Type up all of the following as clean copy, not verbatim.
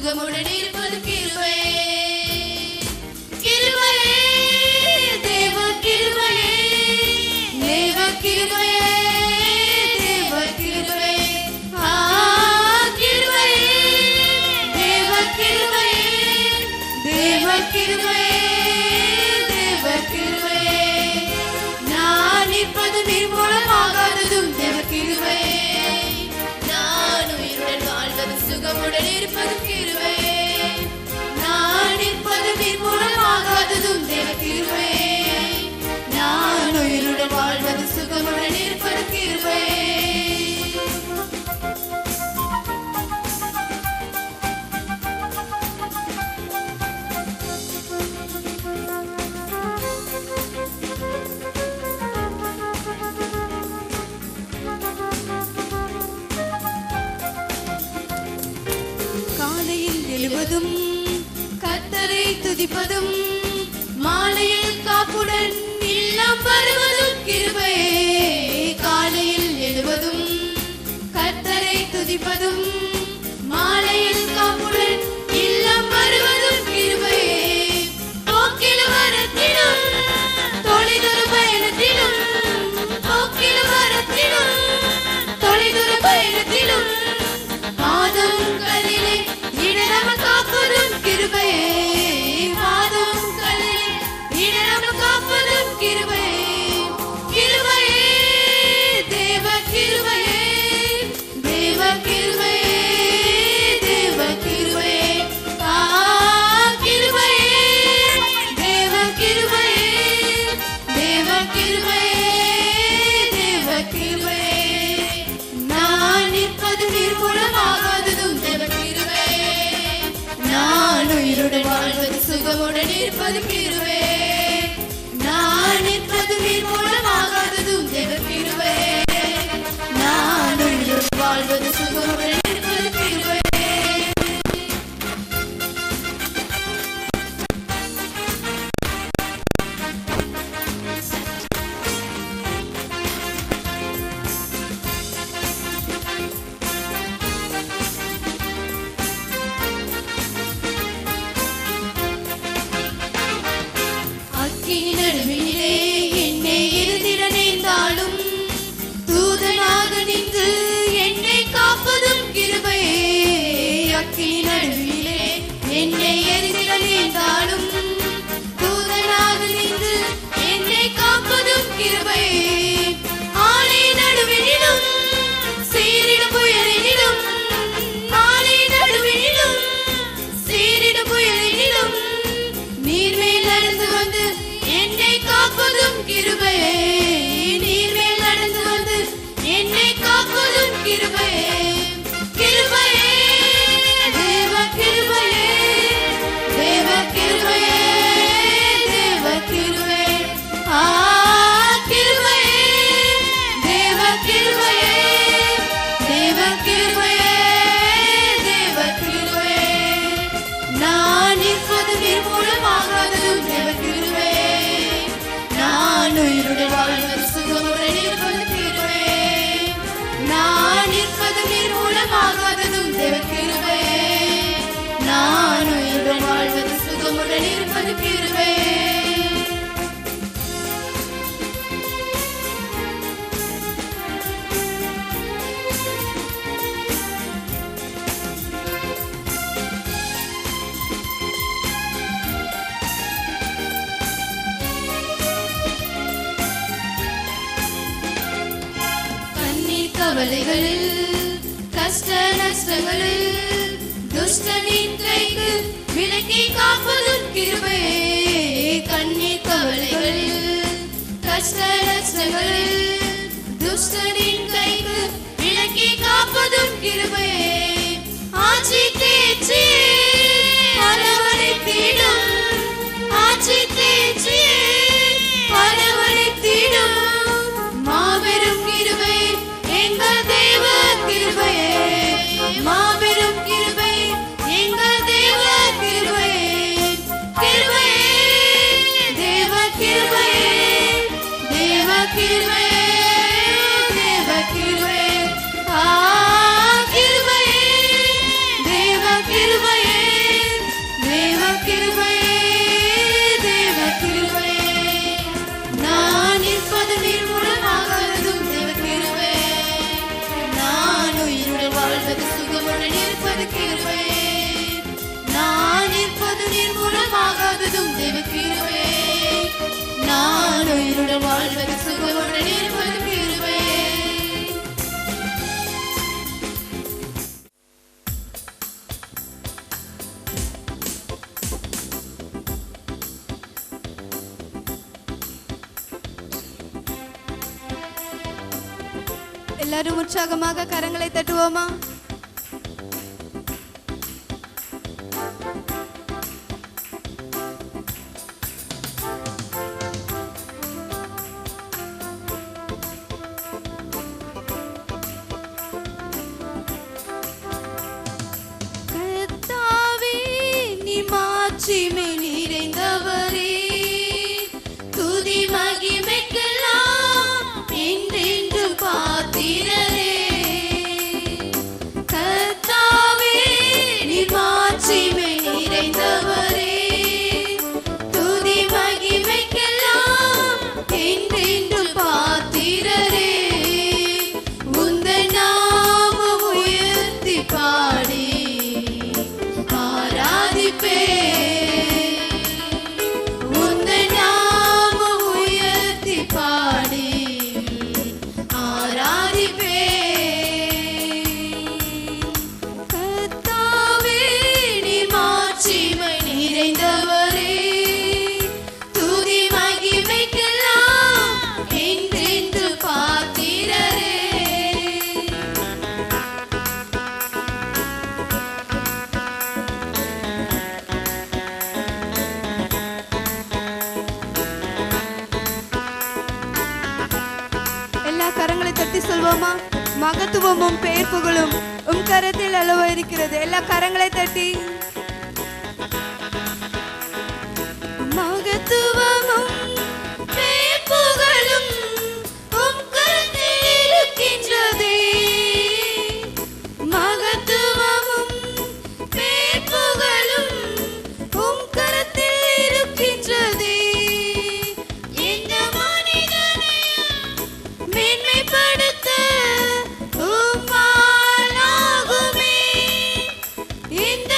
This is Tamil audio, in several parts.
சுகமுடன் இருப்பது கிருபையே. கிருபையே, தேவ கிருபையே, தேவ கிருபையே, தேவ கிருபையே. கிருபையே, தேவ கிருபையே, தேவ கிருபையே, தேவ கிருபையே. நான் நிற்பது நிர்மூலமாகாததும் தேவ கிருபையே. நான் உயிருடன் வாழ்வது சுகமுடன் இருப்பது கிருபையே. நான் நிற்பது நிர்மூலமாகாததும் தேவ கிருபையே. நான் உயிருடன் வாழ்வது சுகமுடன் இருப்பது கிருபையே. காலையில் எழுவதும் கர்த்தரை துதிப்பதும் மாலையில் காப்புடன் இல்லம் வருவதும் கிருபையே. காலையில் எழுவதும் கர்த்தரை துதிப்பதும் மாலையில் காப்புடன் இல்லம் வருவதும் கிருபையே. போக்கில் வரத்திலும் தொலைதூர பயணத்திலும், போக்கில் வரத்திலும் தொலைதூர பயணத்திலும் பாதங்களிலே இடராமல் காப்பதும் கிருபையே. பாதங்களிலே இடராமல் காப்பதும் கிருபையே. கிருபையே, தேவ கிருபையே, தேவ கிருபையே, தேவ கிருபையே. கிருபையே, தேவ கிருபையே, தேவ கிருபையே, தேவ கிருபையே. நான் நிற்பது நிர்மூலமாகாததும் தேவ கிருபையே. நான் உயிருடன் வாழ்வது சுகமுடன் இருப்பது கிருபையே. நான் நிற்பது நிர்மூலமாகாததும் தேவ கிருபையே. நான் உயிருடன் வாழ்வது சுகமுடன் இருப்பது கிருபையே. அக்கினி நடுவிலே என்னை இருந்திட நேர்ந்தாலும் தூதனாக நின்று என்னை காப்பதும் கிருபையே. அக்கினி நடுவிலே என்னை இருந்திட நேர்ந்தாலும் தூதனாக நின்று என்னை காப்பதும் கிருபையே. ஆலை நடுவிலும் சீரிடும் புயலிலும், ஆலை நடுவிலும் சீரிடும் புயலிலும் நீர்மேல் நடந்து வந்து என்னை காப்பதும் கிருபையே. நீர்மேல் நடந்து வந்து என்னை காப்பதும் கிருபையே. கிருபையே, தேவ கிருபையே, தேவ கிருபையே, தேவ கிருபையே. கிருபையே, தேவ கிருபையே, தேவ கிருபையே, தேவ கிருபையே. நான் நிற்பது நிர்மூலமாகாததும் தேவ கிருபையே. நான் உயிருடன் வாழ்வது சுகமுடன் இருப்பது கிருபையே. நான் நிற்பது நிர்மூலமாகாததும் தேவ கிருபையே. நான் உயிருடன் வாழ்வது சுகமுடன் இருப்பது கிருபையே. கண்ணீர் கவலைகளில் கஷ்ட நஷ்டங்களில் துஷ்டனின் கைக்கு விலக்கி காப்பதும் கிருபையே. கண்ணீர் கவலைகளில் கஷ்ட நஷ்டங்களில் துஷ்டனின் கைக்கு விலக்கி காப்பதும் கிருபையே. ஆட்சி தேச்சி பலவரை தேடும், ஆட்சி தேச்சி பலவரை தேடும் மாபெரும் கிருபை எங்கள் தேவ கிருபையே. மாபெரும் கிருபை எங்கள் தேவ கிருபையே. கிருபையே, தேவ கிருபையே, தேவ கிருபையே, தேவ கிருபையே. கிருபையே, தேவ கிருபை, நான் உயிருடன் வாழ்வது சுகமுடன் இருப்பது கிருபை. எல்லாரும் உற்சாகமாக கரங்களை தட்டுவோமா? கர்த்தாவே நீ மாட்சிமை நிறைந்தவரே, துதி மகிமைக்கெல்லாம் என்றென்று பாத்திரரே. கர்த்தாவே நீ மாட்சிமை நிறைந்தவரே, துதி மகிமைக்கெல்லாம் என்றென்று பாத்திரரே. உந்தன் நாமம் உயர்த்தி பாடி ஆராதிப்பே, உந்தன் நாமம் உயர்த்தி பாடி ஆராதிப்பே. கர்த்தாவே நீ மாட்சிமை நிறைந்தவரே, துதி மகிமைக்கெல்லாம் என்றென்று பாத்திரரே. எல்லா கரங்களை தட்டி சொல்வோமா? மகத்துவமும் பெயர் புகழும் உம் கரத்தில் அளவா இருக்கிறது. எல்லா கரங்களை தட்டி மகத்துவமும் பெயர் புகழும் உம் கரத்தில் இருக்கின்றதே. மகத்துவமும் பெயர் புகழும் உம் கரத்தில் இருக்கின்றதே. எந்த மனிதனையும் மேன்மைப்படுத்த உம்மாலாகுமே, எந்த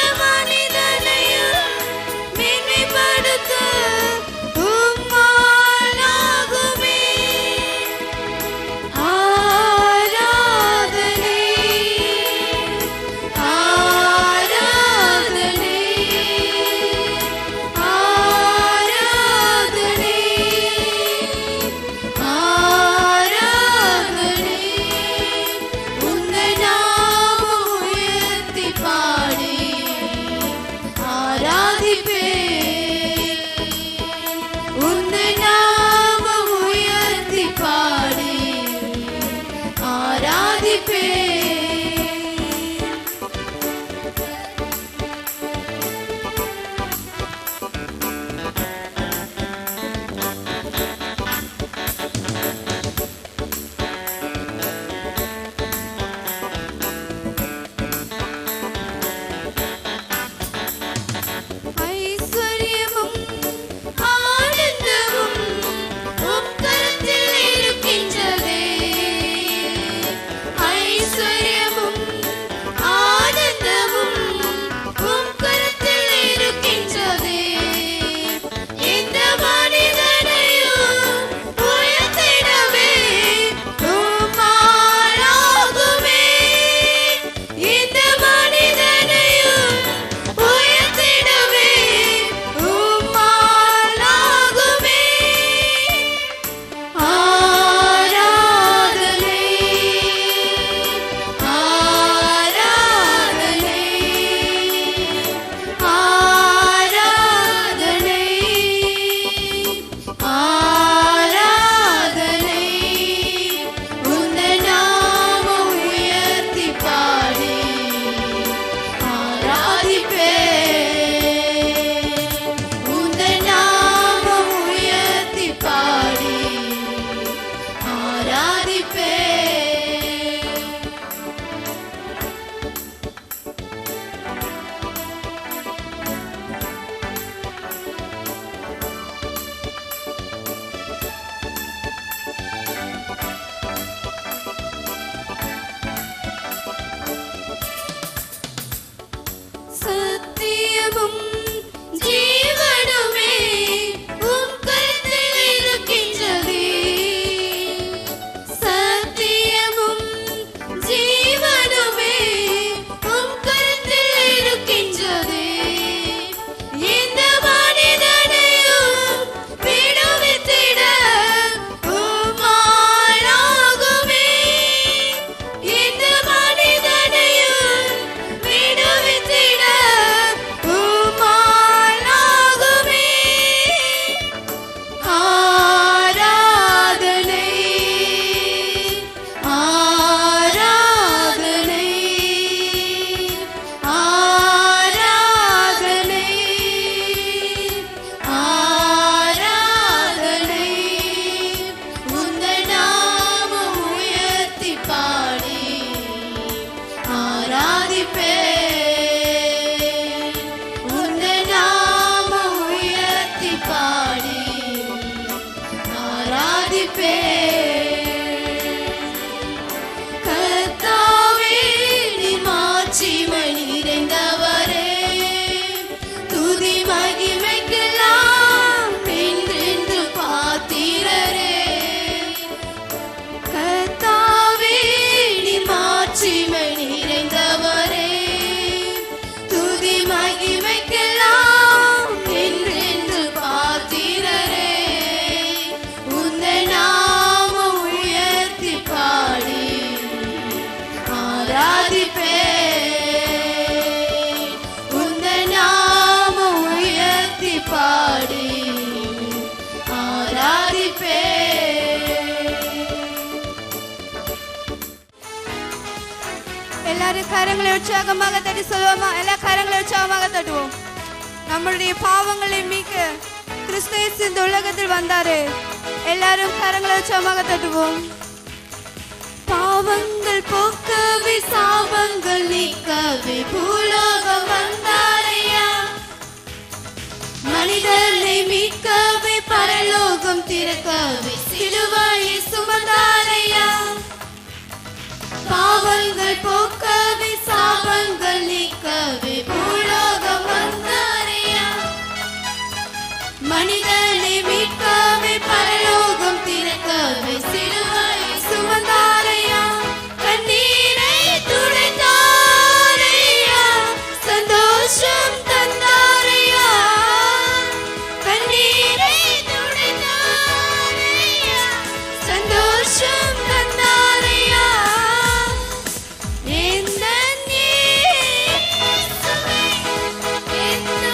கரங்களை உற்சாகமாக தட்டி சொல்லுவோமா? எல்லா கரங்களை உற்சாகமாக தட்டுவோம். நம்மளுடைய பாவங்களை மீட்க கிறிஸ்து இயேசு இந்த உலகத்தில் வந்தாரு. எல்லாரும் கரங்களை உற்சாகமாக தட்டுவோம். பாவங்கள் போக்கவே சாபங்கள் நீக்கவே பூலோகம் வந்தாரையா. மனிதனை மீட்கவே பரலோகம் திறக்கவே சிலுவையை சுமந்தாரையா. பாவங்கள் போக்கவே சாபங்கள் நீக்கவே பூலோகம் வந்தாரையா. மனிதனை மீட்கவே பரலோகம் திறக்கவே சிலுவையை சுமந்தாரையா. கண்ணீரை துடைத்தாரையா, சந்தோஷம் தந்தாரையா. கண்ணீரை துடைத்தாரையா, சந்தோஷம் தந்தாரையா. இந்த இயேசுவே, இந்த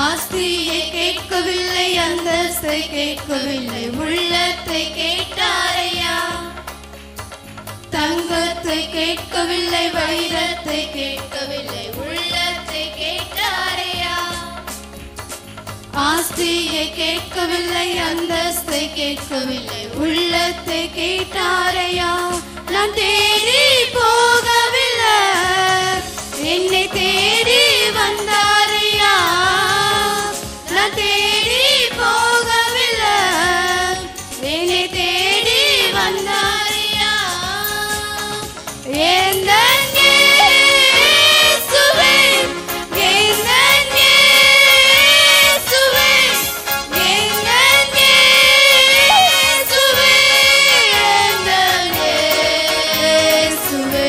ஆஸ்தியை கேட்கவில்லை, அந்தஸ்தை கேட்கவில்லை, உள்ளத்தை கேட்டாரையா. தங்கத்தை கேட்கவில்லை, வைரத்தை கேட்கவில்லை, உள்ளத்தை கேட்டாரையா. ஆஸ்தியை கேட்கவில்லை, அந்தஸ்தை கேட்கவில்லை, உள்ளத்தை கேட்டாரையா. நான் தேடி போகவில்லை, என்னை தேடி வந்தாரையா. நான் தேடி போகவில்லை, என்னை தேடி வந்தாரையா. எந்த இயேசுவே, எந்த இயேசுவே, எந்த இயேசுவே, எந்த இயேசுவே.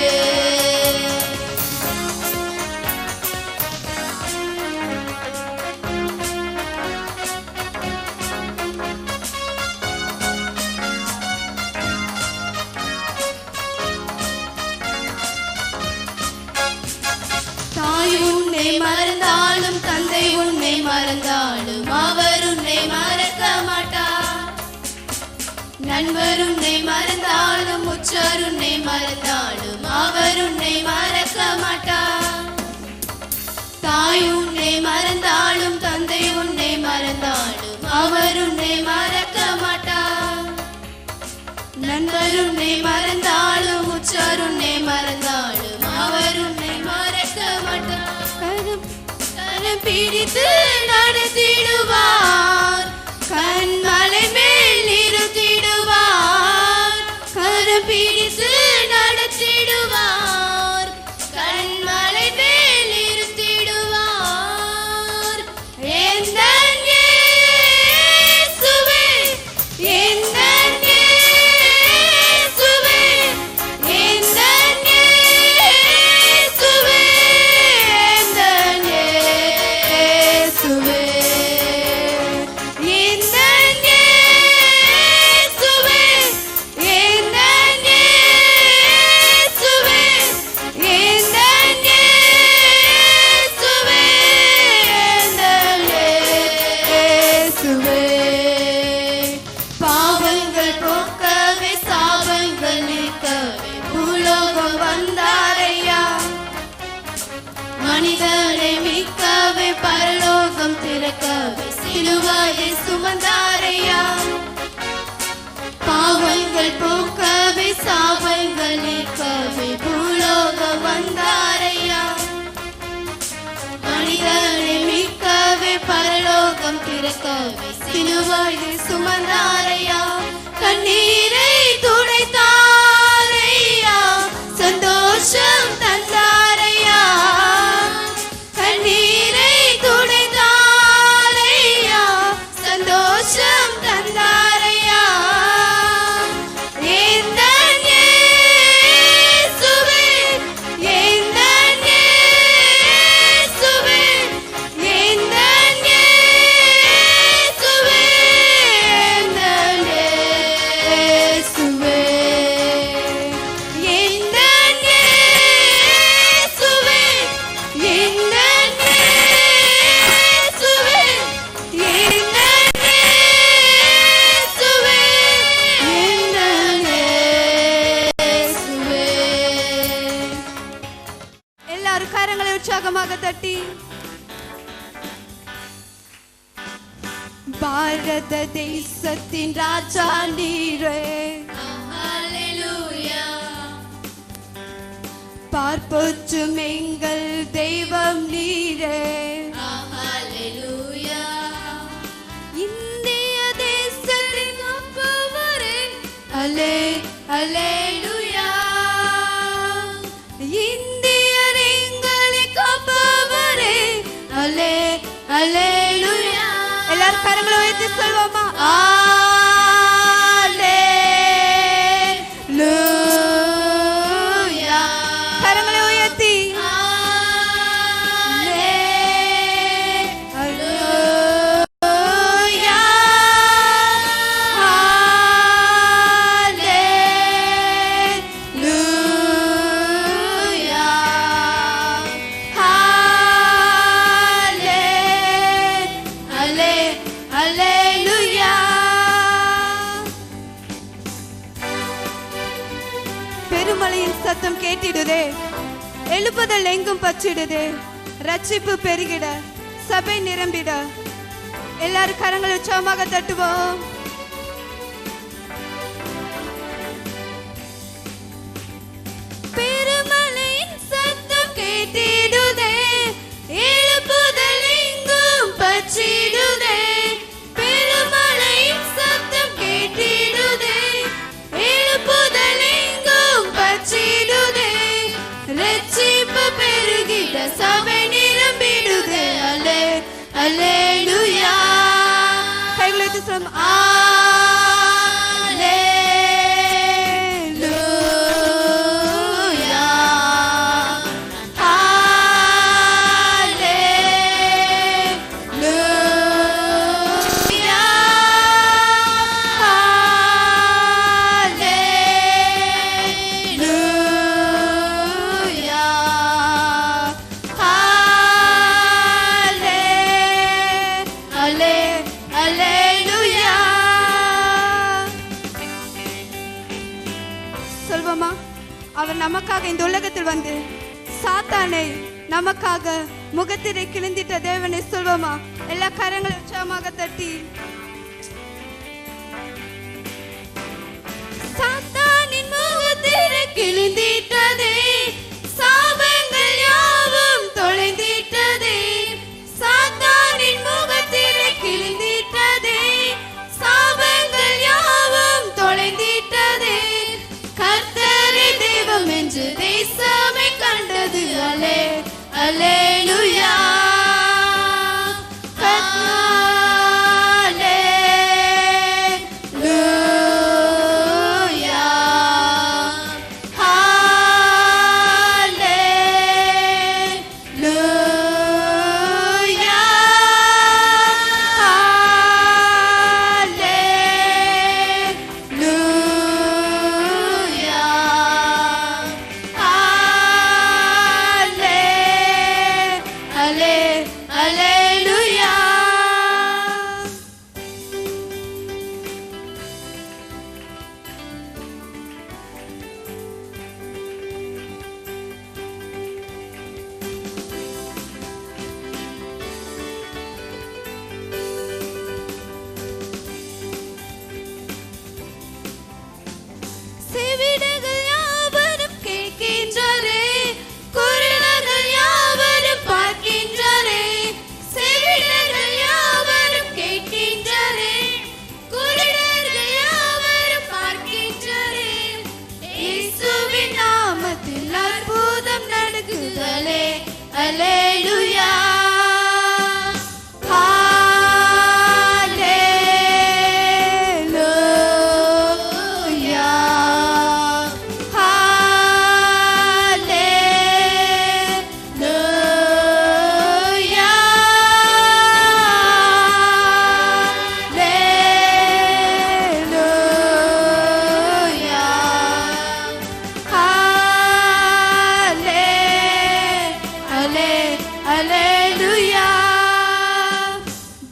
தாய் உன்னை மறந்தாலும், தந்தை உன்னை மறந்தாலும், அவர் உன்னை மறக்க மாட்டார். நண்பர் உன்னை மறந்தாலும், உற்றார் உன்னை மறந்தாலும், அவர் உன்னை மறக்க மாட்டார். தாய் உன்னை மறந்தாலும், தந்தை உன்னை மறந்தாலும், அவர் உன்னை மறக்க மாட்டார். நண்பர் உன்னை மறந்தாலும், உற்றார் உன்னை மறந்தாலும், அவர் உன்னை மறக்க மாட்டார். கரம் பிடித்து நடத்திடுவார், கண்மலை மேல் நிறுத்திடுவார். கரம் பிடித்து நடத்திடுவார், கண்மலை மேல் நிறுத்திடுவார். எந்த இயேசுவே, எந்த இயேசுவே, எந்த இயேசுவே, எந்த இயேசுவே, எந்த இயேசுவே, எந்த இயேசுவே, எந்த இயேசுவே, எந்த இயேசுவே. பாவங்கள் போக்கவே சாபங்கள் நீக்கவே பூலோகம் வந்தாரையா. மனிதனை மீட்கவே பரலோகம் திறக்கவே சிலுவையை சுமந்தாரையா. பாவங்கள் போக்கவே சாபங்கள் நீக்கவே பூலோகம் வந்தாரையா. மனிதனை மீட்கவே பரலோகம் திறக்கவே சிலுவையை சுமந்தாரையா, கண்ணீரை துடைத்தாரையா, சந்தோஷம் தந்தாரையா, கண்ணீரை துடைத்தாரையா, சந்தோஷம் தந்தாரையா. எந்தன் இயேசுவே, எந்தன் இயேசுவே, எந்தன் இயேசுவே, எந்தன் இயேசுவே, எந்தன் இயேசுவே, எந்தன் இயேசுவே, எந்தன் இயேசுவே, எந்தன் இயேசுவே. எல்லாரும் கரங்களை உற்சாகமாக தட்டி பாரத தேசத்தின் ராஜா நீரே, பார்ப்போற்றும் எங்கள் தெய்வம் நீரே, இந்திய தேசத்தின் அப்பவரே, அல்லே அல்லேலூயா, இந்தியர் எங்களை காப்பவரே, அல்லே அல்லேலூயா. எல்லாரும் கரங்களை உயர்த்தி சொல்வோமா? அல்லேலூயா. கரங்களை உயர்த்தி அல்லேலூயா, அல்லேலூயா, அல்லேலூயா. பெருமழையின் சத்தம் கேட்டிடுதே, எழுப்புதல் எங்கும் பச்சிடுதே, ரட்சிப்பு பெருகிட, சபை நிரம்பிட. எல்லாரும் கரங்களை உற்சாகமாக தட்டுவோம். பெருமழையின் சத்தம் கேட்டிடுதே, எழுப்புதல் எங்கும் பச்சிடுதே, பெருமழையின் சத்தம் கேட்டிடுதே, எழுப்புதல் எங்கும் பச்சிடுதே, ரட்சிப்பு பெருகிட, சபை நிரம்பிடுதே, அல்லே அல்லேலூயா. கைகளை உயர்த்தி சொல்லுவோம். அல்லேலூயா, அல்லேலூயா, அல்லேலூயா. சொல்வோமா? அவர் நமக்காக இந்த உலகத்தில் வந்து சாத்தானை நமக்காக முகத்திரை கிழிந்திட்ட தேவனை சொல்வோமா? எல்லா கரங்களை உற்சாகமாக தட்டி சாத்தானின் முகத்திரை கிழிந்திட்டதே, சாபங்கள் யாவும் தொலைந்திட்டதே, சாத்தானின் முகத்திரை கிழிந்திட்டதே, சாபங்கள் யாவும் தொலைந்திட்டதே, கர்த்தரே தெய்வம் என்று தேசமே கண்டது, அல்லே அல்லேலூயா, அல்லேலூயா, அல்லேலூயா, அல்லேலூயா, அல்லே அல்லேலூயா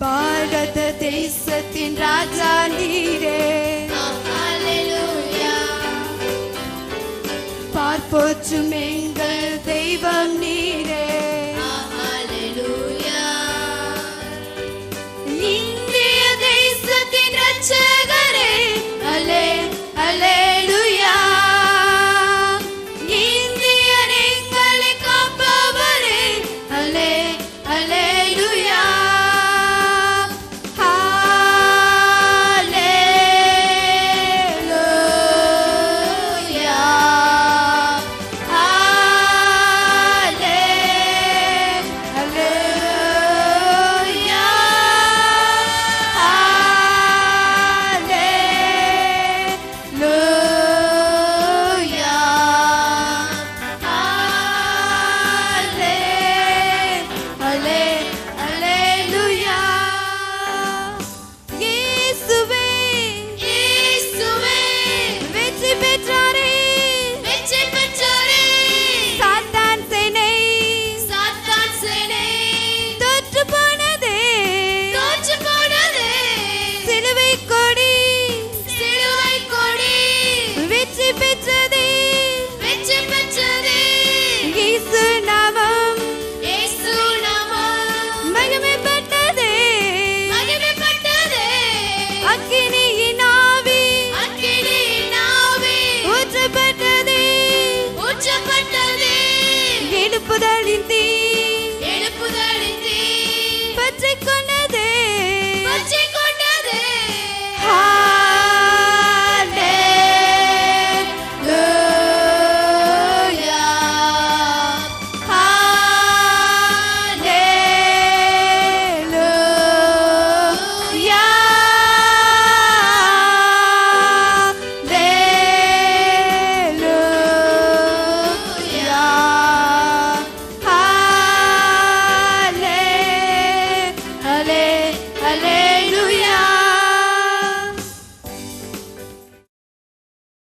பாரத தேசத்தின் ராஜா நீரே, பார்ப்போற்றும் எங்கள் தெய்வம் நீரே, இந்திய தேசத்தின் ரட்சகரே, அல்லேலூயா, இந்தியர் எங்களை காப்பவரே, அல்லேலூயா.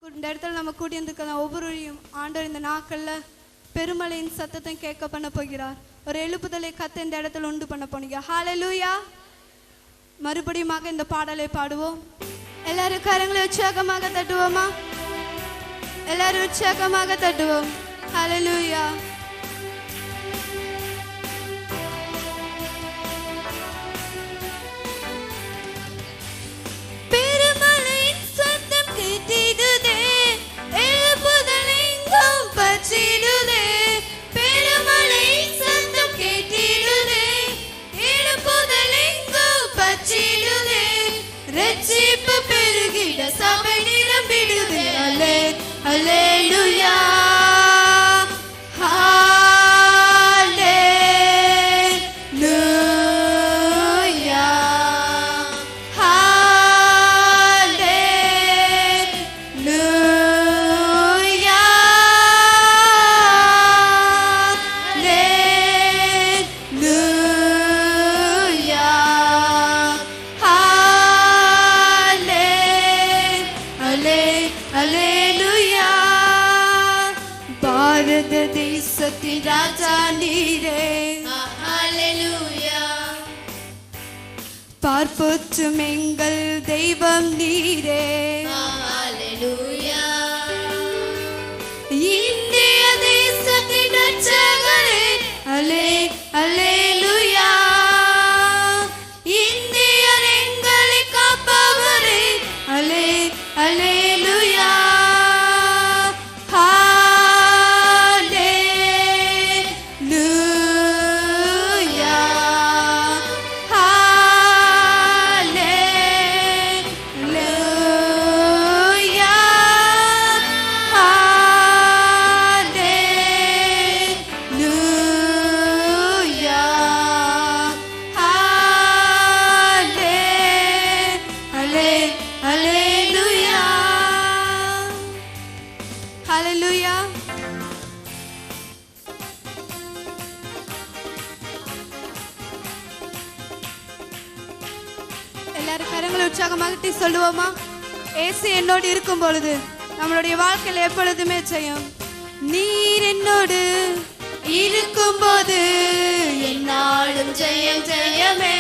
இந்த இடத்துல நம்ம கூடியிருந்துக்கலாம் ஒவ்வொருவரையும் ஆண்டவர் இந்த நாட்கள்ல பெருமழையின் சத்தத்தை கேட்க பண்ண போகிறார். ஒரு எழுப்புதலை கத்த இந்த இடத்துல உண்டு பண்ண போனீங்க. ஹல்லேலூயா. மறுபடியும் இந்த பாடலை பாடுவோம். எல்லாரும் கரங்களை உற்சாகமாக தட்டுவோமா? எல்லாரும் உற்சாகமாக தட்டுவோம். ஹல்லேலூயா. சபை நிரம்பிடுதே. அல்லேலூயா. பாரத தேசத்தின் ராஜா நீரே, பார்ப்போற்றும் எங்கள் தெய்வம் நீரே, இந்திய தேசத்தின் ரட்சகரே, அல்லேலூயா, இந்தியர் எங்களை காப்பவரே, அல்லேலூயா. ஹalleluya. எல்லாரும் கரங்களை உற்சாகமாக சொல்லுவோமா? இயேசு என்னோடு இருக்கும் பொழுது நம்மளுடைய வாழ்க்கையில் எப்பொழுதுமே ஜெயம். நீர் என்னோடு இருக்கும்போது என்னாலும் ஜெயம் ஜெயமே.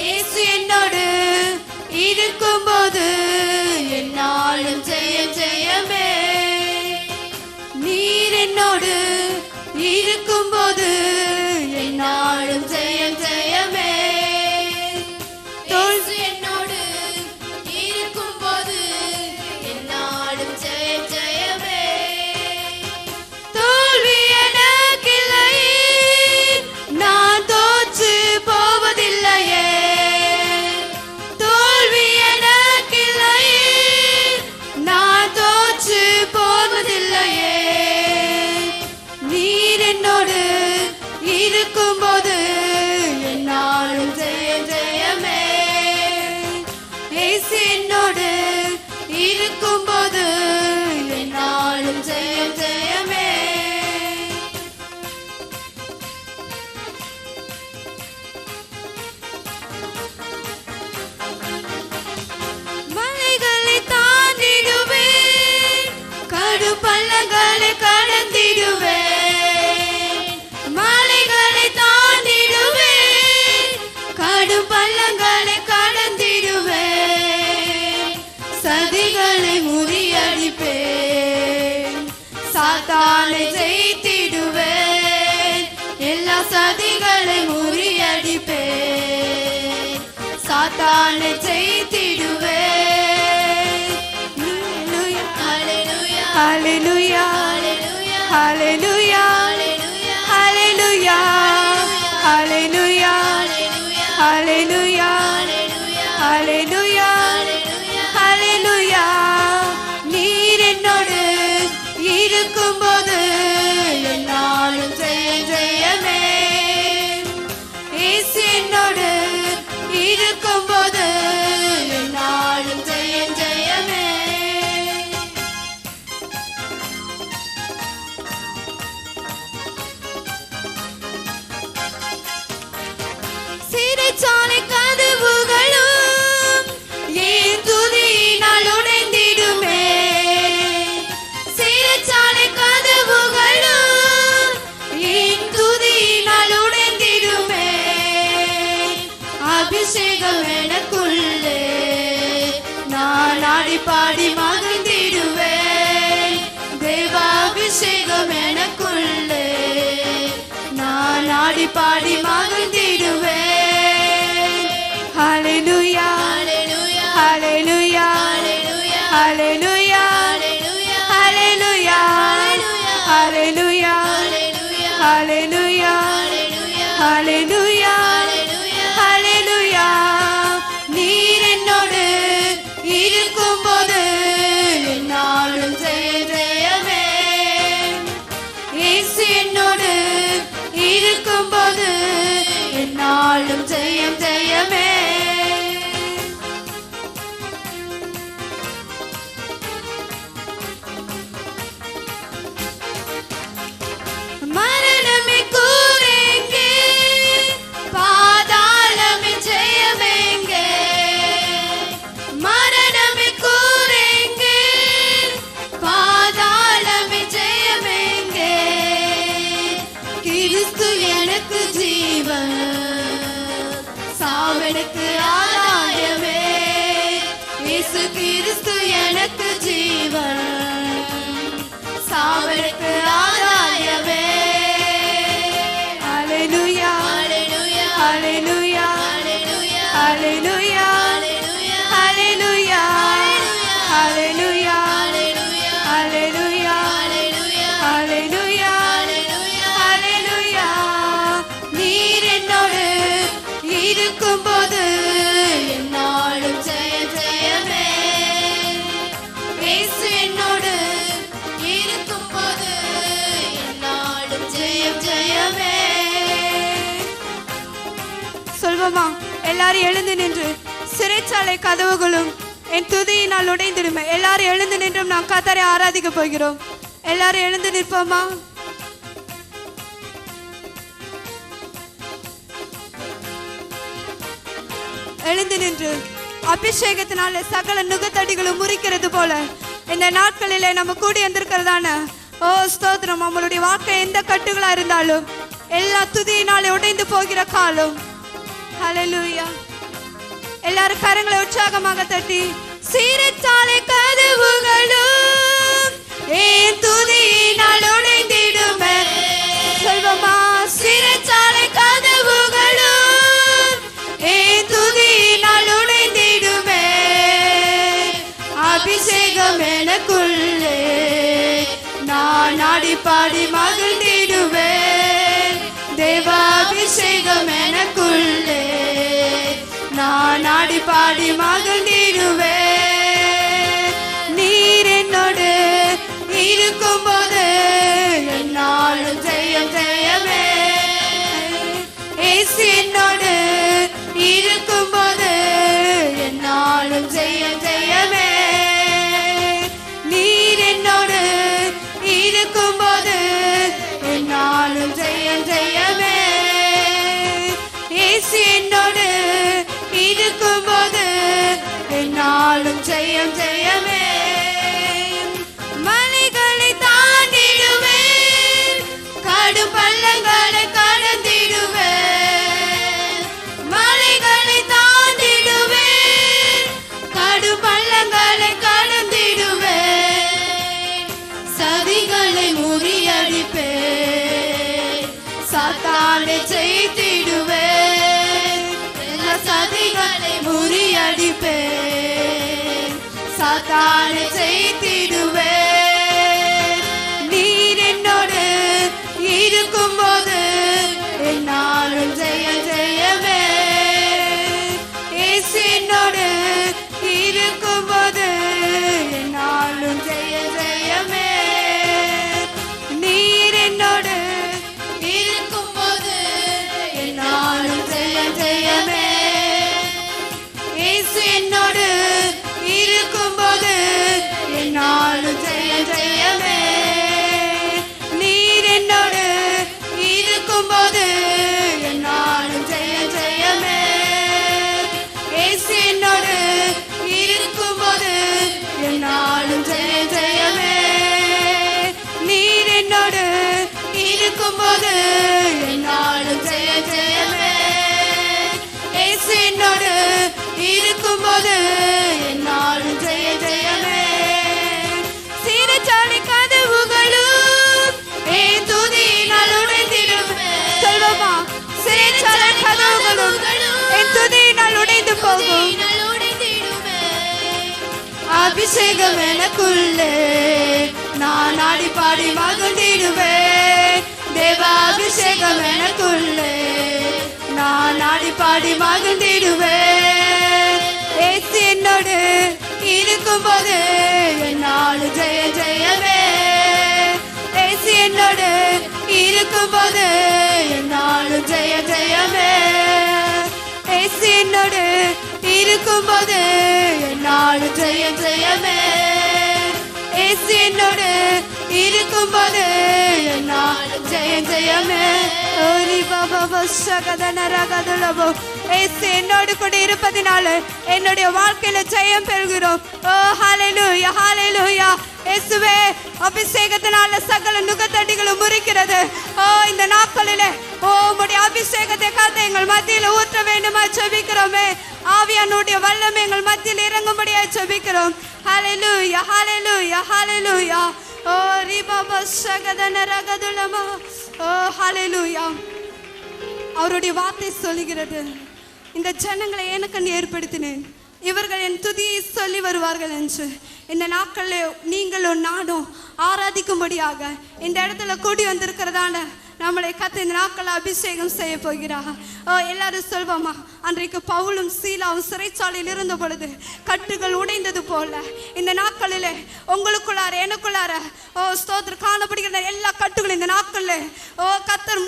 இயேசு என்னோடு இருக்கும்போது என்னாலும் ஜெயம் ஜெயமே. நீர் என்னோடு இருக்கும்போது என்னாலும் ஜெயம் ஜெயமே. தோல்வி என்னோடு இருக்கும்போது என்னாலும் ஜெயம் ஜெயமே. தோல்வி எனக்கில்லை, நான் தோற்று போவதில்லையே. தோல்வி எனக்கில்லை, நான் தோற்று போவதில்லையே. நீர் என்னோடு இருக்கும்போது என்னாலும் ஜெயம் ஜெயமே. இயேசு என்னோடு இருக்கும்போது என்னாலும் ஜெயம் ஜெயமே. மலைகளை தாண்டிடுவேன், கடும் பள்ளங்களை கடந்திடுவேன். மலைகளை தாண்டிடுவேன், கடும் பள்ளங்களை கடந்திடுவேன். சதிகளை முறியடிப்பேன், சாத்தானை ஜெயித்திடுவேன். எல்லா சதிகளை முறியடிப்பேன், சாத்தானை ஜெயித்திடுவேன். ஹalleluya, ஹalleluya, ஹalleluya, ஹalleluya, ஹalleluya, ஹalleluya, ஹalleluya, ஹalleluya. நீர் என்னோடு இருக்கும்போது என்னாலும் ஜெயம் ஜெயமே. இயேசு என்னோடு இருக்கும்போது என்னாலும் ஜெயம் ஜெயமே. சிறைச்சாலை கதவுகளும் என் துதியினால் உடைந்திடுமே. சிறைச்சாலை கதவுகளும் என் துதியினால் உடைந்திடுமே. அபிஷேகம் எனக்குள்ளே, நான் ஆடி பாடி மகிழ்ந்திடுவேன். தேவாபிஷேகம் எனக்குள்ளே, நான் ஆடி பாடி மகிழ்ந்திடுவேன். ஹalleluya, ஹalleluya, ஹalleluya, ஹalleluya, ஹalleluya, ஹalleluya, ஹalleluya, ஹalleluya. நீர் என்னோடு இருக்கும்போது என்னாலும் ஜெயம் ஜெயமே. இயேசு என்னோடு இருக்கும்போது என்னாலும் ஜெயம் ஜெயமே. மரணமே கூரெங்கே, பாதாளமே ஜெயமெங்கே. மரணமே கூரெங்கே, பாதாளமே ஜெயமெங்கே. கிறிஸ்து எனக்கு ஜீவன், சாவனுக்கு ஆதாயமே. இயேசு கிறிஸ்து எனக்கு ஜீவன், சாவனுக்கு ஆதாயமே. ஹalleluya, ஹalleluya, ஹalleluya, ஹalleluya, ஹalleluya, ஹalleluya, ஹalleluya, ஹalleluya, ஹalleluya. நீர் என்னோடு இருக்கும்போது என்னாலும் ஜெயம் ஜெயமே. இயேசு என்னோடு இருக்கும்போது என்னாலும் ஜெயம் ஜெயமே. சொல்வோமா? எல்லாரும் எழுந்து நின்று, சிறைச்சாலை கதவுகளும் என் துதியினால் உடைந்திடுமே. எல்லாரும் எழுந்து நின்று இன்றும் நாம் கர்த்தரை ஆராதிக்க போகிறோம். எல்லாரும் எழுந்து நிற்போமா? எழுந்து நின்று அபிஷேகத்தினால சகல நுகத்தடிகளும் முறிக்கிறது போல இந்த நாட்களிலே நம்ம கூடி வந்திருக்கிறதான ஓ ஸ்தோத்திரம். நம்மளுடைய வாழ்க்கை எந்த கட்டுகளா இருந்தாலும் எல்லா துதியினாலே உடைந்து போகிற காலம். ஹல்லேலூயா. எல்லாரும் கரங்களை உற்சாகமாக தட்டி சீரத்தாலே கதவுகளும் ஏன் துதியினால் உடைந்திடுமே. சொல்வமா? சீரத்தாலே கதவுகளும் ஏன் துதியினால் உடைந்திடுமே. அபிஷேகம் எனக்குள்ளே நான் ஆடி பாடி மகிழ்ந்திடுவேன். தேவாபிஷேகம் எனக்குள்ளே நான் ஆடி பாடி மகிழ்ந்திடுவேன். நீர் என்னோடு இருக்கும்போது என்னாலும் ஜெயம் ஜெயமே. இயேசு என்னோடு இருக்கும்போது என்னாலும் ஜெயம் ஜெயமே. நீர் என்னோடு இருக்கும்போது என்னாலும் ஜெயம் ஜெயமே. இயேசு என்னோடு இருக்கும்போது என்னாலும் ஜெயம் ஜெயமே. மலைகளை தாண்டிடுவேன், கடும் பள்ளங்களை கடந்திடுவேன். மலைகளை தாண்டிடுவேன், கடும் பள்ளங்களை கடந்திடுவேன். சதிகளை முறியடிப்பேன், சாத்தானை ஜெயித்திடுவேன். சதிகளை முறியடிப்பேன், சாத்தானை ஜெயித்திடுவேன். நீர் என்னோடு இருக்கும்போது என்னாலும் ஜெய ஜெயமே. இயேசு என்னோடு இருக்கும்போது என்னாலும் ஜெய ஜெயமே. நீர் என்னோடு இருக்கும்போது என்னாலும் ஜெய ஜெயமே. இயேசு என்னோடு இருக்கும்போது என்னாலும் ஜெய ஜெயமே. நீர் என்னோடு இருக்கும்போது என்னாலும் ஜெய ஜெயமே. இயேசு என்னோடு இருக்கும்போது என்னாலும் ஜெய ஜெயமே. நீர் என்னோடு இருக்கும்போது என்னாலும் ஜெய ஜெயமே. இயேசு என்னோடு இருக்கும்போது என்னாலும் ஜெய ஜெயமே. சீரச்சாலை கதவுகளும் ஏன் துதியினால் உடைந்திடுமே. சொல்வமா? சீரச்சாலை கதவுகளும் என் துதியினால் உடைந்து போகும். அபிஷேகம் எனக்குள்ளே நான் ஆடி பாடி மகிழ்ந்திடுவேன். தேவாபிஷேகம் எனக்குள்ளே நான் ஆடி பாடி மகிழ்ந்திடுவேன். இயேசு என்னோடு இருக்கும்போது என்னாலும் ஜெய ஜெயமே. இயேசு என்னோடு இருக்கும்போது என்னாலும் ஜெய ஜெயமே. இயேசு என்னோடு இருக்கும்போது என்னாலும் ஜெய ஜெயமே. இயேசு என்னோடு இருக்கும்போது என்னாலும் ஜெய ஜெயமே. ஓரி பாபா வசகதன ரகதுலபோ. இயேசு என்னோடு கூட இருப்பதினால என்னுடைய வாழ்க்கையில ஜெயம் பெறுகிறோம். ஓ ஹல்லேலூயா ஹல்லேலூயா. இயேசுவே, அபிஷேகத்தினால சகல நுகத்தடிகளும் முறிக்கிறது. ஓ இந்த நாட்களிலே ஓ உம்முடைய அபிஷேகத்தை காத்து எங்கள் மத்தியில் ஊற்ற வேண்டுமா ஜெபிக்கிறோமே. ஆவியானுடைய வல்லமை எங்கள் மத்தியில் இறங்கும்படியா ஜெபிக்கிறோம். ஹல்லேலூயா ஹல்லேலூயா ஹல்லேலூயா. ஓ ரிபாபா சகதன ரகதுலமா. ஓ ஹல்லேலூயா. அவருடைய வார்த்தை சொல்லுகிறது, இந்த ஜனங்களை எனக்கு ஏற்படுத்தினேன், இவர்கள் என் துதியை சொல்லி வருவார்கள் என்று. இந்த நாட்களில் நீங்களும் நானும் ஆராதிக்கும்படியாக இந்த இடத்துல கூடி வந்திருக்கிறதான நம்மளை கத்த இந்த நாட்களை அபிஷேகம் செய்ய போகிறார். எல்லாரும் சொல்வோமா? அன்றைக்கு பவுலும் சீலாவும் சிறைச்சாலையில் இருந்த பொழுது கட்டுகள் உடைந்தது போல இந்த நாட்களிலே உங்களுக்குள்ளார எனக்குள்ளார ஸ்தோத்திரம் காணப்படுகிற எல்லா கட்டுகளும் இந்த நாட்களில் கர்த்தர்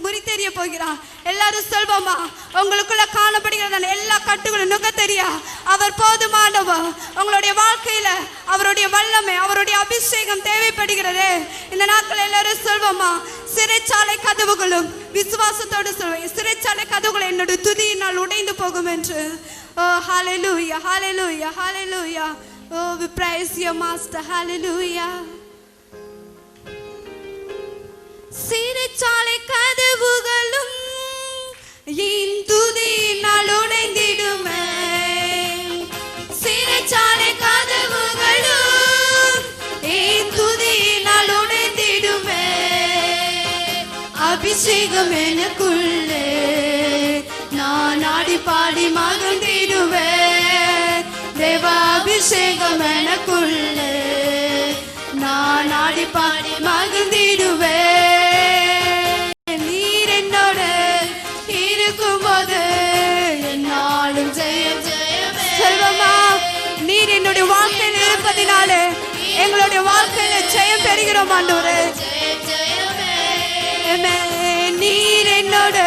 முறித்தெறிய போகிறார். எல்லாரும் சொல்வோமா? உங்களுக்குள்ள காணப்படுகிற எல்லா கட்டுகளும் நுக தெரியா அவர் போதுமானவர். உங்களுடைய வாழ்க்கையில அவருடைய வல்லமை அவருடைய அபிஷேகம் தேவைப்படுகிறது. இந்த நாட்கள் எல்லாரும் சொல்வோமா? சிறைச்சாலை கதவுகளும் விசுவாசத்தோடு சொல்வேன், சிறைச்சாலை கதவுகள் என்னுடைய துதியினால் உடைந்து போகும் என்று. Oh hallelujah, hallelujah, hallelujah. Oh we praise your master, hallelujah. சிறைச்சாலை கதவுகளும் என் துதியினால் உடைந்திடுமே. சிறைச்சாலை கதவுகளும் என் துதியினால் உடைந்திடுமே. அபிஷேகம் எனக்குள்ளே நான் ஆடி பாடி மகிழ்ந்திடுவேன். தேவ அபிஷேகம் எனக்குள்ளே நான் ஆடி பாடி மகிழ்ந்திடுவேன். நீர் என்னோடு இருக்கும்போது என்னாலும் ஜெயம் ஜெயமே. செல்வமா, நீர் என்னுடைய வாழ்க்கையில் இருப்பதினாலே எங்களுடைய வாழ்க்கையில ஜெயம் பெறுகிறோம் ஆண்டவரே. நீர் என்னோடு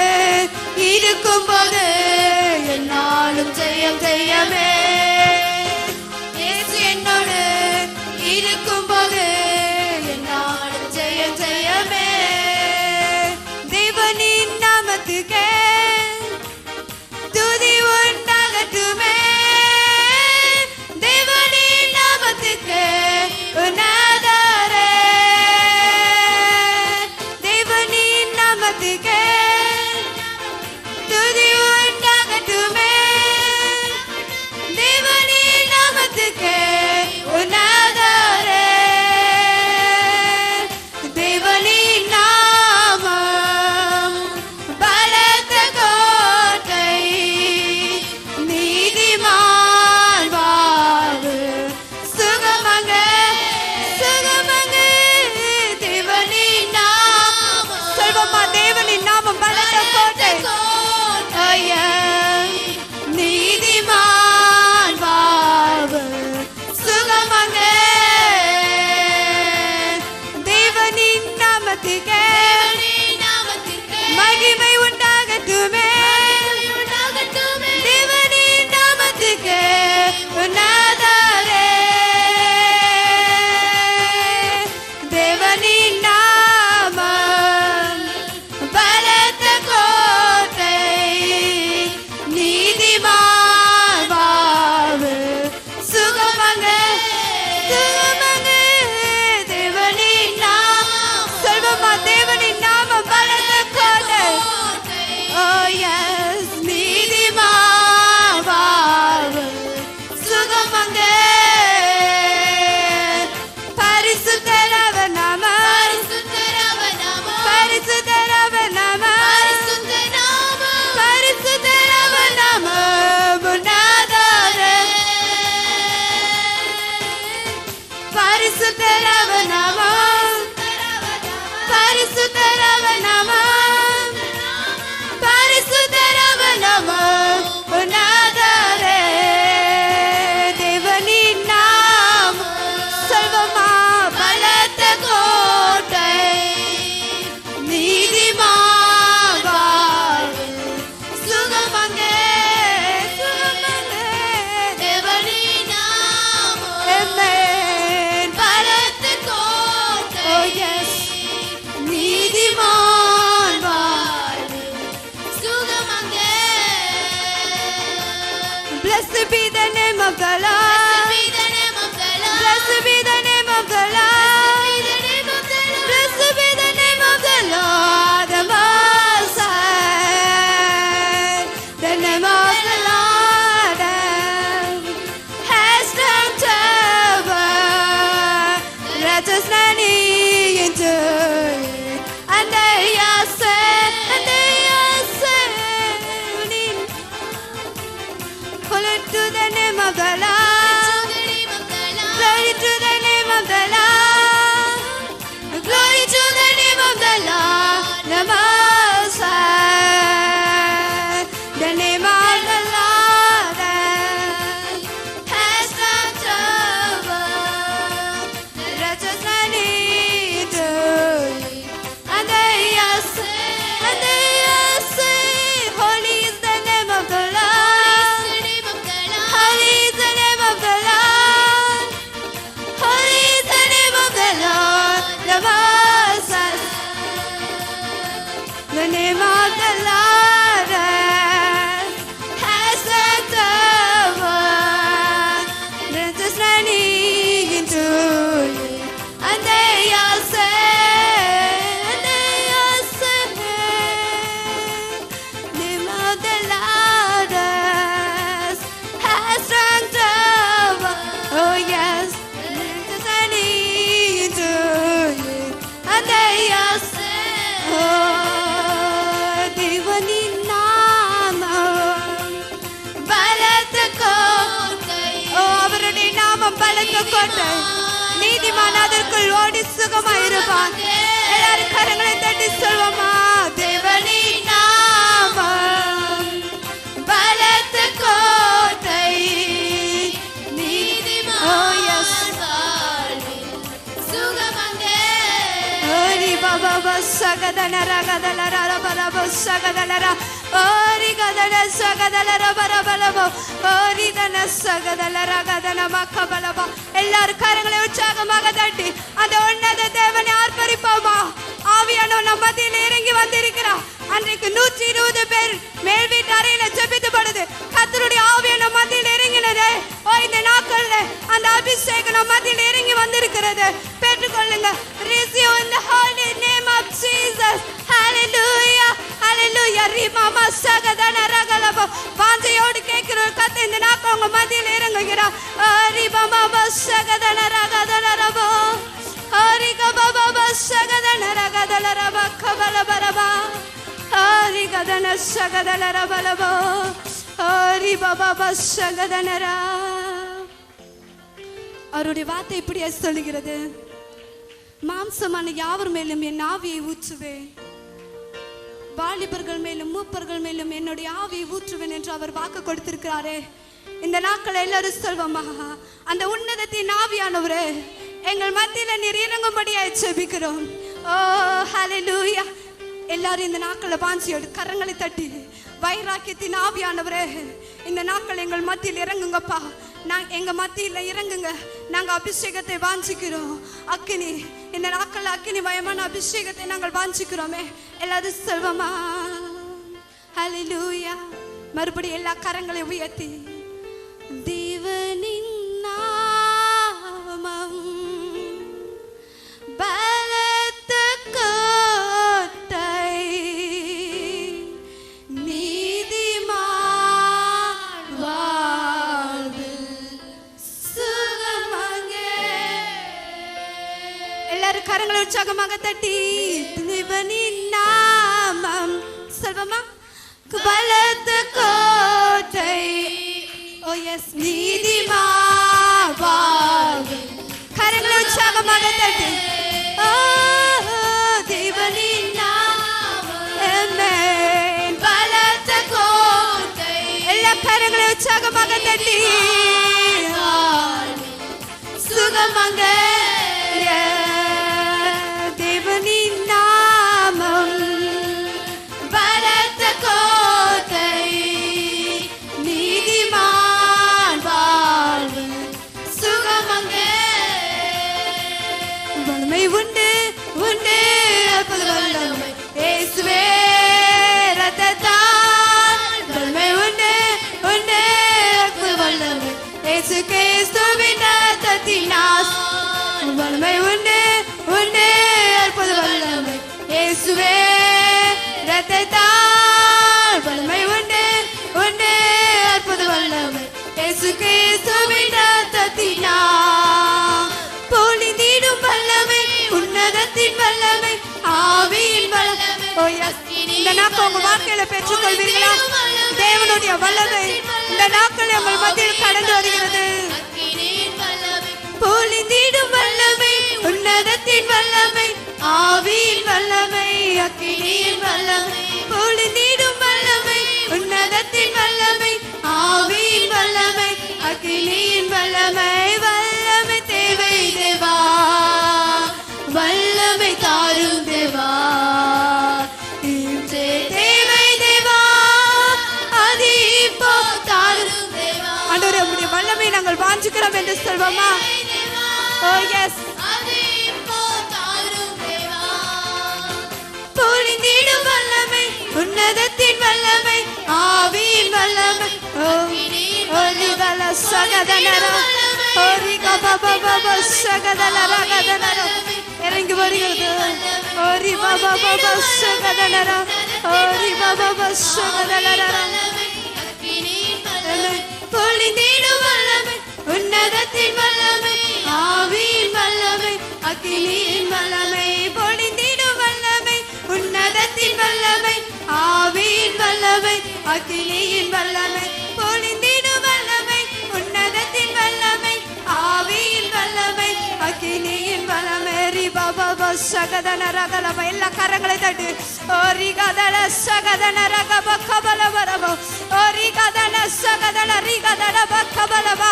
இருக்கும்போது என்னாலும் ஜெயம் ஜெயமே. இயேசு என்னோடு இருக்கும்போது என்னாலும் ஜெயம் ஜெயமே. தேவனின் நாமத்துக்கே துதி உண்டாகட்டுமே. தேவனின் நாமத்துக்கே உன்னதரே. தேவனின் நாமத்துக்கே துதி உண்டாகட்டுமே. தேவனின் நாமத்துக்கே உன்னதரே. தேவனின் நாமம் பலத்த கோட்டை, நீதிமான் வாழ்வு சுகமங்க சுகமங்க. தேவனின் நாமம் சொல்வோமா? தேவனின் நாமம் பலத்த கோட்டை, நீதிமான் வாழ்வு சுகமங்க. தேவனின் நாமத்துக்கே மகிமை உண்டாகட்டுமே. தேவனின் நாமத்துக்கே உன்னதரே. தேவனின் நாமம் பலத்த கோட்டை, நீதிமான் வாழ்வு சுகமங்க சுகமங்க. தேவனின் நாமம் சொல்வோமா? தேவனின் நாமம் பலத்த கோட்டை. Oh yes, நீதிமான் வாழ்வு சுகமங்க. பரிசுத்தர் அவர் நாமம், பரிசுத்தர் அவர் நாமம், பரிசுத்தர் அவர் நாமம் உன்னதரே. பரிசுத்தர் அவர் நாமம், பரிசுத்தர் அவர் நாமம், பரிசுத்தர் அவர் நாமம் உன்னதரே. தேவனின் நாமம் சொல்வோமா? பலத்த கோட்டை, நீதிமான் வாழ்வு சுகமங்க சுகமங்க. தேவனின் நாமம் பலத்த கோட்டை. Oh yes, நீதிமான் வாழ்வு சுகமங்க. Blessed be the name of the Lord. Blessed be the name of the Lord. Blessed be the name of the Lord, the Most High. The name of the Lord has come to let us nanny into it. And they are saved, and they are saved. Pull it to the name of the Lord. name of the Lord has sent the word. Let us running into you, and they are saved, and they are saved. Name of the Lord has sent the word. Oh yes, let us running into you, and they are saved. தேவனின் நாமம் பலத்த கோட்டை. அவருடைய நாமம் பலத்த கோட்டை. நீதிமான் அதற்குள் ஓடி சுகமாயிருப்பான். எல்லாரும் கரங்களை தட்டி சொல்வோமா? தேவனின் நாமம் பலத்த கோட்டை. நீதிமான் சுகமங்கே. ஹரி பாபா சகதனர கதலர பரப சகதலர ஹரி கதல சகதலர பரபலபோ ஹரி தன சகதலர கதன மக்கபலபோ. எல்லாரும் கரங்களை உற்சாகமாக தட்டி அந்த உன்னத தேவனை ஆர்ப்பரிப்போமா? ஆவியானவர் நம் மத்தியில் இறங்கி வந்திருக்கிறார். அன்றைக்கு 120 பேர் மேல் வீட்டு அறையில ஜெபித்து படுது. கர்த்தருடைய ஆவியான மத்தியில் இறங்கினது. இந்த நாட்கள்ல அந்த அபிஷேகம் நம் மத்தியில் இறங்கி வந்திருக்கிறது. பெற்றுக்கொள்ளுங்க. Receive in the holy name of Jesus. Hallelujah. Hallelujah. ரிமாமா சகதன ரகலபோ. வாஞ்சையோடு கேட்கிற கர்த்தர் இந்த நாட்கள் உங்க மத்தியில் இறங்குகிறார். ரிமாமா சகதன ரகதலரபோ ஹரி கபபா சகதன ரகதலரப கபலபரபா ஹரி கதன சகதலரபலபோ ஹரி பாபா சகதனரா. அவருடைய வார்த்தை இப்படியே சொல்லுகிறது, மாம்சமான யாவர் மேலும் என் ஆவியை ஊற்றுவேன், வாலிபர்கள் மேலும் மூப்பர்கள் மேலும் என்னுடைய ஆவியை ஊற்றுவேன் என்று அவர் வாக்கு கொடுத்திருக்கிறாரே. இந்த நாட்கள் எல்லாரும் சொல்வோமா? அந்த உன்னதத்தின் ஆவியானவரே எங்கள் மத்தியில நீர் இறங்கும்படியாய் ஜெபிக்கிறோம். ஓ ஹல்லேலூயா. எல்லாரும் இந்த நாட்களை பாஞ்சியோடு கரங்களை தட்டி வைராக்கியத்தின் ஆவியானவரே இந்த நாட்கள் எங்கள் மத்தியில் இறங்குங்கப்பா. எங்க மத்தியில் இறங்குங்க. நாங்க அபிஷேகத்தை வாஞ்சிக்கிறோம். அக்கினி இந்த நாட்கள் அக்கினி மயமான அபிஷேகத்தை நாங்கள் வாஞ்சிக்கிறோமே. எல்லாரும் சொல்வோமா? ஹல்லேலூயா. மறுபடியும் எல்லா கரங்களை உயர்த்தி தேவனின் நாமம் பலத்த கோட்டை. நீதிமான் வாழ்வில் சுகமங்கே. எல்லாரும் கரங்களை உற்சாகமாக தட்டி தேவனின் நாமம் சொல்வோமா? பலத்த கோட்டை. ஓ எஸ் நீதிமான் வாழ்வில். கரங்களை உற்சாகமாக தட்டி தேவனின் நாமம் பலத்த கோட்டை. எல்லா கரங்களை உற்சாகமாக தட்டி சுகமங்க. தேவனின் நாமம் பலத்த கோட்டை. நீதிமான் வாழ்வு சுகமங்க. வல்லமை உண்டு உண்டு அற்புத வல்லமை இயேசுவே ரத்தத்தால். வல்லமை உண்டு உண்டு அற்புத வல்லமை இயேசு கிறிஸ்துவின் ரத்தத்தினால். வல்லமை உண்டு உண்டு அற்புத வல்லமை இயேசுவே ரத்தத்தால். வல்லமை உண்டு உண்டு அற்புத வல்லமை இயேசு கிறிஸ்துவின் ரத்தத்தினால். பொழிந்திடும் வல்லமை உன்னதத்தின் வல்லமை ஆவியின் வல்லமை. ஓ எஸ். இந்த நாட்கள் உங்க வாழ்க்கையில பெற்றுக்கொள்வீர்களா? தேவனுடைய வல்லமை இந்த நாட்கள் உங்கள் மத்தியில் கடந்து வருகிறது. பொழிந்திடும் வல்லமை உன்னதத்தின் வல்லமை ஆவியின் வல்லமை அக்கினியின் வல்லமை. பொழிந்திடும் வல்லமை உன்னதத்தின் வல்லமை ஆவியின் வல்லமை அக்கினியின் வல்லமை. வல்லமை தேவை தேவா, வல்லமை தாரும் தேவா. இன்றே தேவை தேவா, அது இப்போ தாரும் தேவா. ஆண்டவரே உம்முடைய வல்லமை நாங்கள் வாஞ்சிக்கிறோம் என்று சொல்வோமா? ஓ எஸ். பொழிந்திடும் வல்லமை ஆவியின் வல்லமை ஒலிவல சகதனர ஓரி கபபப சகதனர கதனர இறங்கி வருகிறது ஓரி பபப சகதனர ஓரி பபப சகதனர பொழிந்திடும் வல்லமை உன்னதத்தின் வல்லமை ஆவியின் வல்லமை அக்கினியின் வல்லமை பொழிந்திடும் வல்லமை உன்னதத்தின் வல்லமை ஆவியின் வல்லமை அக்கினியின் வல்லமை பொழிந்திடும் வல்லமை உன்னதத்தின் வல்லமை ஆவியின் வல்லமை அக்கினியின் வல்லமை ரிபபப சகதன ரகலப எல்லா கரங்களை தட்டு ஓரி கதல சகதன ரகப கபலபரப ஓரி கதன சகதன ரிகதன பக்கபலப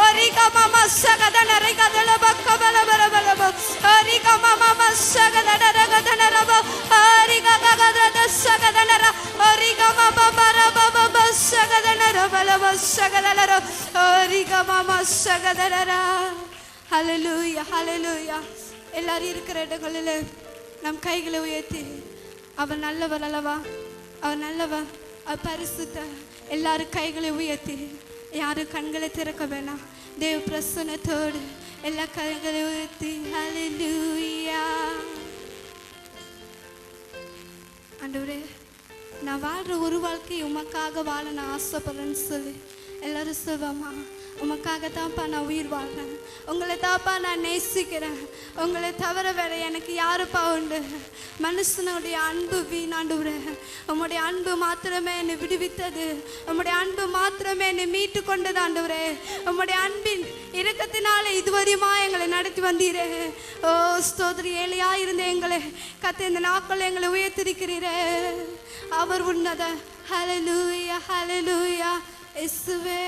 ஓரி கமம சகதன ரிகதல பக்கபலபரபலப ஓரி கமம சகதன ரகதன ரப ஓரி ககதன சகதன ர ஓரி கமபபரபப சகதன ரபலப சகதன ர ஓரி கமம சகதன ர ஹல்லேலூயா ஹல்லேலூயா எல்லாரும் இருக்கிற இடங்களில் நம் கைகளை உயர்த்தி அவர் நல்லவர் அல்லவா அவர் நல்லவர் அவர் பரிசுத்த எல்லாரும் கைகளை உயர்த்தி யாரும் கண்களை திறக்க வேணாம் தேவ பிரசன்னத்தோடு எல்லா கைகளை உயர்த்தி ஹல்லேலூயா ஆண்டவரே நான் வாழ்கிற ஒரு வாழ்க்கை உமக்காக வாழ நான் ஆசைப்படுறேன்னு சொல்லி எல்லாரும் சொல்வாமா உமக்காக தான்ப்பா நான் உயிர் வாழ்கிறேன் உங்களை தான்ப்பா நான் நேசிக்கிறேன் உங்களை தவிர வேற எனக்கு யாருப்பா உண்டு மனுஷனுடைய அன்பு வீணாண்டவரே உம்முடைய அன்பு மாத்திரமே என்னை விடுவித்தது உம்முடைய அன்பு மாத்திரமே என்னை மீட்டு கொண்டது ஆண்டவரே உம்முடைய அன்பின் இரக்கத்தினால இதுவரையுமா எங்களை நடத்தி வந்தீரே ஓ ஸ்தோத்திரி ஏழையா இருந்த எங்களை கத்த இந்த நாட்கள் எங்களை உயர்த்திருக்கிறீரே அவர் உன்னத ஹல்லேலூயா ஹல்லேலூயா இயேசுவே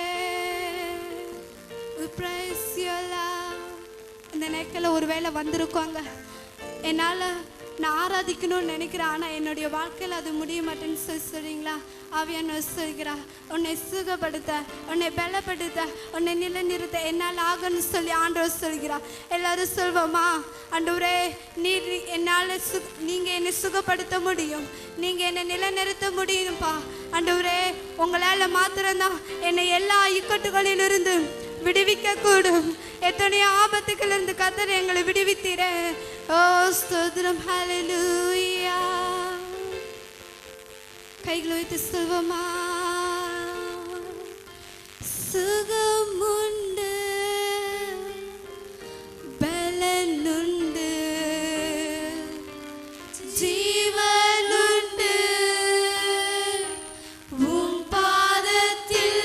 we praise your love இந்த நேரத்தில் ஒரு வேளை வந்திருக்கோங்க என்னால் நான் ஆராதிக்கணும்னு நினைக்கிறேன் ஆனால் என்னுடைய வாழ்க்கையில் அது முடிய மாட்டேன்னு சொல்கிறீங்களா ஆவியான சொல்கிறா உன்னை சுகப்படுத்த உன்னை பலப்படுத்த உன்னை நிலைநிறுத்த என்னால் ஆகணும்னு சொல்லி ஆண்டவர் சொல்கிறா எல்லாரும் சொல்வோமா ஆண்டவரே நீர் என்னால் நீங்கள் என்னை சுகப்படுத்த முடியும் நீங்கள் என்னை நிலைநிறுத்த முடியும்ப்பா ஆண்டவரே உங்களால் மாத்திரம்தான் என்னை எல்லா இக்கட்டுகளிலிருந்து விடுவிக்க கூடும் எத்தனையோ ஆபத்துகளிலிருந்து கர்த்தர் எங்களை விடுவித்தீரே ஓ ஸ்தோத்திரம் ஹல்லேலூயா கைகளை வைத்து சொல்வோமா சுகம் உண்டு பலனுண்டு ஜீவனுண்டு உம் பாதத்தில்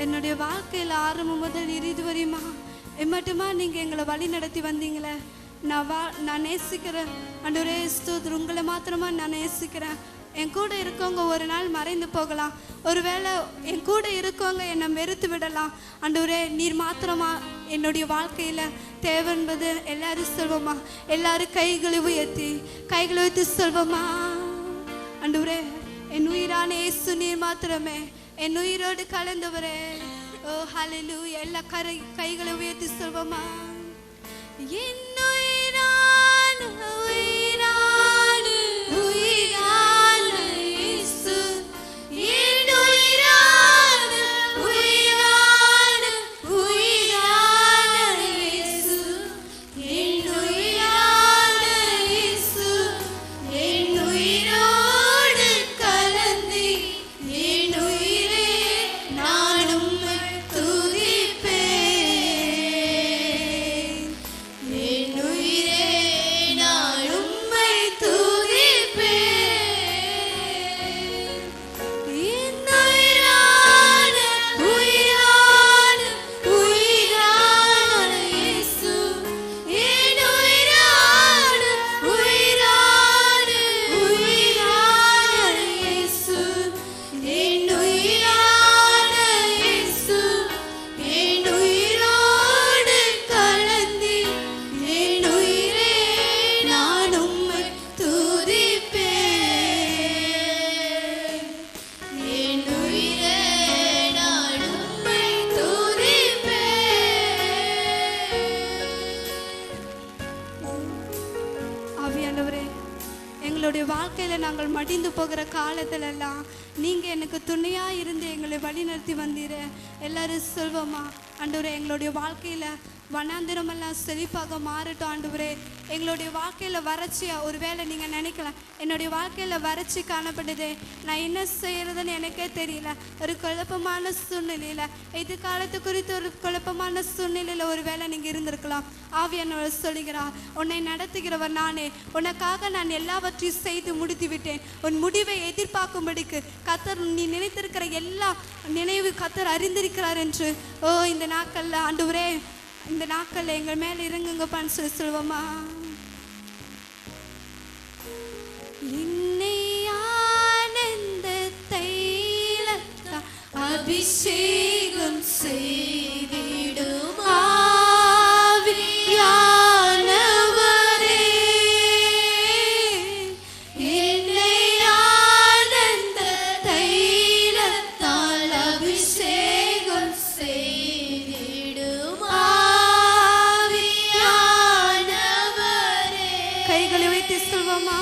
என்னுடைய வாழ்க்கையில் ஆரம்பம் முதல் இறுதி வரையுமா எம்மட்டுமா நீங்கள் எங்களை வழி நடத்தி வந்தீங்களே நான் நேசிக்கிறேன் ஆண்டவரே ஸ்தோத்திரம் உங்களை மாத்திரமா நான் நேசிக்கிறேன் என் கூட இருக்கவங்க ஒரு நாள் மறைந்து போகலாம் ஒருவேளை என் கூட இருக்கவங்க என்னை வெறுத்து விடலாம் ஆண்டவரே நீர் மாத்திரமா என்னுடைய வாழ்க்கையில் தேவைன்பது எல்லாரும் சொல்வோமா எல்லாரும் கைகளை உயர்த்தி கைகளை உயர்த்தி சொல்வோமா ஆண்டவரே என் உயிரான இயேசு நீர் மாத்திரமே என் உயிரோடு கலந்தவரே ஓ ஹல்லேலூயா எல்லா கைகளை உயர்த்தி சொல்வோமா என் உயிரான வாழ்க்கையில நாங்கள் மடிந்து போகிற காலத்திலெல்லாம் நீங்க எனக்கு துணையா இருந்து எங்களை வழி நடத்தி வந்தீர. எல்லாரும் சொல்வோமா? ஆண்டவரே, எங்களுடைய வாழ்க்கையில வனாந்திரமெல்லாம் செழிப்பாக மாறட்டும் ஆண்டவரே. எங்களுடைய வாழ்க்கையில வறட்சியா ஒருவேளை நீங்க நினைக்கலாம், என்னுடைய வாழ்க்கையில வறட்சி காணப்படுது, நான் என்ன செய்யறதுன்னு எனக்கே தெரியல, ஒரு குழப்பமான சூழ்நிலையில, இது காலத்து குறித்து ஒரு குழப்பமான சூழ்நிலையில ஒருவேளை நீங்க இருந்திருக்கலாம். ஆவியானவர் சொல்லுகிறார், உன்னை நடத்துகிறவர் நானே, உனக்காக நான் எல்லாவற்றையும் செய்து முடித்து விட்டேன். உன் முடிவை எதிர்பார்க்கும்படிக்கு கர்த்தர் நீ நினைத்திருக்கிற எல்லா நினைவு கர்த்தர் அறிந்திருக்கிறார் என்று. இந்த நாட்கள்ல ஆண்டவரே, இந்த நாட்கள்ல எங்கள் மேல இறங்குங்கப்பான்னு சொல்லி சொல்லுவோமா? என்னை ஆனந்த தைலத்தால் அபிஷேகம் செய்திடும் ஆவியானவரே, என்னை ஆனந்த தைலத்தால் அபிஷேகம் செய்திடும் ஆவியானவரே. கைகளை வைத்து சொல்வோமா?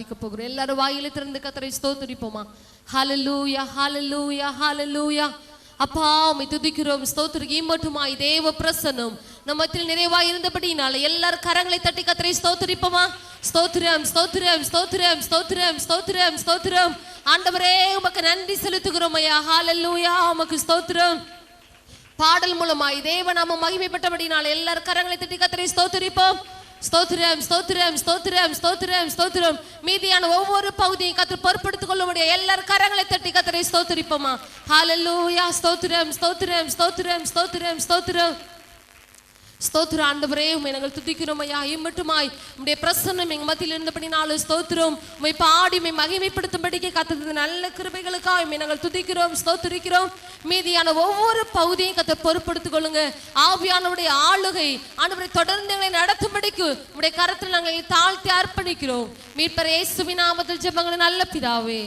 ஆராதிக்க போகிறோம். எல்லாரும் வாயில திறந்து கர்த்தரை ஸ்தோத்திரிப்போமா. ஹல்லேலூயா ஹல்லேலூயா ஹல்லேலூயா. அப்பா உம்மை துதிக்கிறோம், ஸ்தோத்திரிக்கிறோம். மட்டுமாய் தேவ பிரசன்னம் நம்மத்தில் நிறைவாய் இருந்தபடினால எல்லாரும் கரங்களை தட்டி கர்த்தரை ஸ்தோத்திரிப்போமா. ஸ்தோத்திரம் ஸ்தோத்திரம் ஸ்தோத்திரம் ஸ்தோத்திரம் ஸ்தோத்திரம் ஸ்தோத்திரம். ஆண்டவரே உமக்கு நன்றி செலுத்துகிறோம் ஐயா. ஹல்லேலூயா உமக்கு ஸ்தோத்திரம். பாடல் மூலமாய் தேவ நாமம் மகிமைப்பட்டபடினால எல்லாரும் கரங்களை தட்டி கர்த்தரை ஸ்தோத்திரிப்போம். ஸ்தோத்திரம் ஸ்தோத்திரம் ஸ்தோத்திரம் ஸ்தோத்திரம் ஸ்தோத்திரம். மீதியான ஒவ்வொரு பகுதியும் கர்த்தர் பொறுப்படுத்திக் கொள்ள முடியும். எல்லாரும் கரங்களை தட்டி கர்த்தரை ஸ்தோத்திரிப்போமா. ஹல்லேலூயா. ஸ்தோத்திரம் ஸ்தோத்திரம் ஸ்தோத்திரம் ஸ்தோத்திரம் ஸ்தோத்திரம் ஸ்தோத்திரம். ஆண்டவரே உம்மை நாங்கள் துதிக்கிறோம் ஐயா. இம்மட்டுமாய் உம்முடைய பிரசன்னம் எங்க மத்தியில் இருந்தபடினாலும் ஸ்தோத்திரம். உம்மை பாடி உம்மை மகிமைப்படுத்தும்படிக்கு கர்த்தர் நல்ல கிருபைகளுக்காக உம்மை நாங்கள் துதிக்கிறோம், ஸ்தோத்திரிக்கிறோம். மீதியான ஒவ்வொரு பகுதியும் கர்த்தர் பொறுப்படுத்திக் கொள்ளுங்க. ஆவியானவருடைய ஆளுகை ஆண்டவரை தொடர்ந்து எங்களை நடத்தும்படிக்கு உம்முடைய கரத்தில் நாங்கள் தாழ்த்தி அர்ப்பணிக்கிறோம். மீட்பர் இயேசுவின் நாமத்தில் ஜெபங்கள் நல்ல பிதாவே.